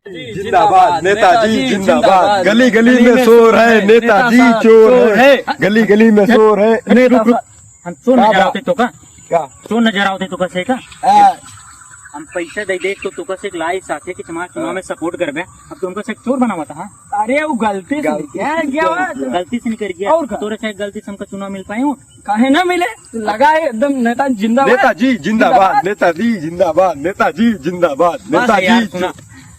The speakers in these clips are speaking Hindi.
जिंदाबाद नेताजी जिंदाबाद। गली गली में शोर है नेताजी चोर है। गली गली में शोर है। हम चोर नजर आवते तो का क्या चोर नजर आवते तो कसे का हम पैसे दे दे तो कसे लाई साथे के समाज चुनाव में सपोर्ट करबे। अब तुमको से चोर बनावा था। अरे वो गलती से गलती से नहीं कर गया और तोरे से गलती से हमको चुनाव मिल पाए हो काहे ना मिले लगा है एकदम नेता जिंदाबाद। नेताजी जिंदाबाद नेताजी जिंदाबाद नेताजी जिंदाबाद नेताजी। सुना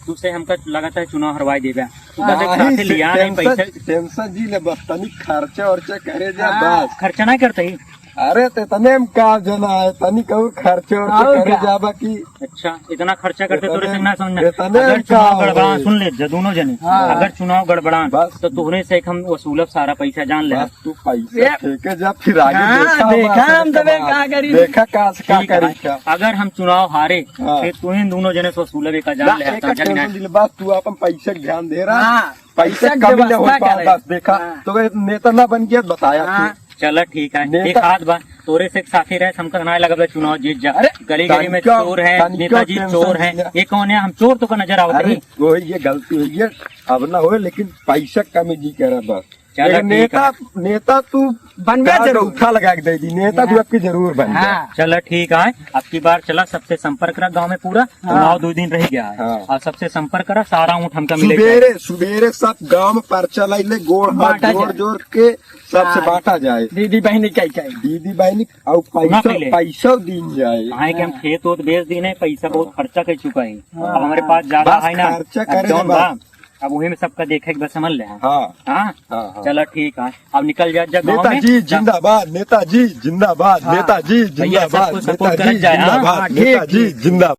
तुझसे हमका लगाता है चुनाव हरवाई देगा साथे लिया नहीं पैसे टेंशन जी ले बस तनी खर्चा वर्चा करे जा बस। खर्चा नहीं करते ही। अरे ते तने का जना है तनी कहू खर्चा वर्चा करे जा बाकी। अच्छा इतना खर्चा करते तो ना समझना इतने अगर का चुनाव हो गड़बड़ा गई। सुन ले दोनों जने अगर चुनाव गड़बड़ा बस। तो तोहरे से हम वसूलब सारा पैसा जान ले। बस तू पैसा फेंके जा फिर आगे देखा हम तबे का करी देखा का ठीक है। करी क्या। अगर हम चुनाव हारे हाँ। फिर तुम्हें दोनों जने से वसूलब का जान ले एक टेंशन दिल बस तू अपन पैसे का ध्यान दे रहा हाँ, पैसे पैसा कभी ना हो व्यवस्था पा करे। बस देखा तो नेता ना बन गया बताया हाँ। तू। चलो ठीक है नेता- एक हाथ बा तोरे से साथी रहे हमको ना लगा चुनाव जीत जा। अरे, गली गली में तनिका- चोर है तनिका नेताजी टेंशन चोर है लिया। ये कौन है हम चोर तो का नजर आवत अरे नहीं। वो ये गलती हुई है अब ना हो लेकिन पैसा कमी जी कह रहा बस। चलो लेकिन ठीक नेता नेता तू बनबे जरूर। उठा लगा के दे दी नेता तू आपकी जरूर बन जा। हाँ। चलो ठीक है अब की बार चला सबसे संपर्क रहा गाँव में पूरा चुनाव 2 दिन रह गया है हाँ। और सबसे संपर्क करा सारा ऊँट हमका मिलेगा। सुबेरे सुबेरे सब गांव में पर्चा लाइले गोड़ हाथ बांटा जोड़ जाए। जोड़ के सबसे हाँ। बांटा जाए। दीदी बहनी कई कई दीदी बहनी और सुना पैसा पहले। पैसा दीन जाए। हाँ कि हम खेत वोत बेच दी नहीं पैसा बहुत खर्चा कर चुका है अब हमारे पास ज्यादा बस है ना खर्चा अब करे जौन बस। बा, अब वही में सबका देखे के बस समझ ले हाँ हाँ हाँ, हाँ। चलो ठीक है अब निकल जा गाँव में नेताजी जिंदाबाद नेताजी जिंदाबाद नेताजी भैया, जिंदाबाद सबको support नेताजी करत जाए, हाँ? जिंदाबाद हाँ, ठीक, नेताजी जिंदाबाद।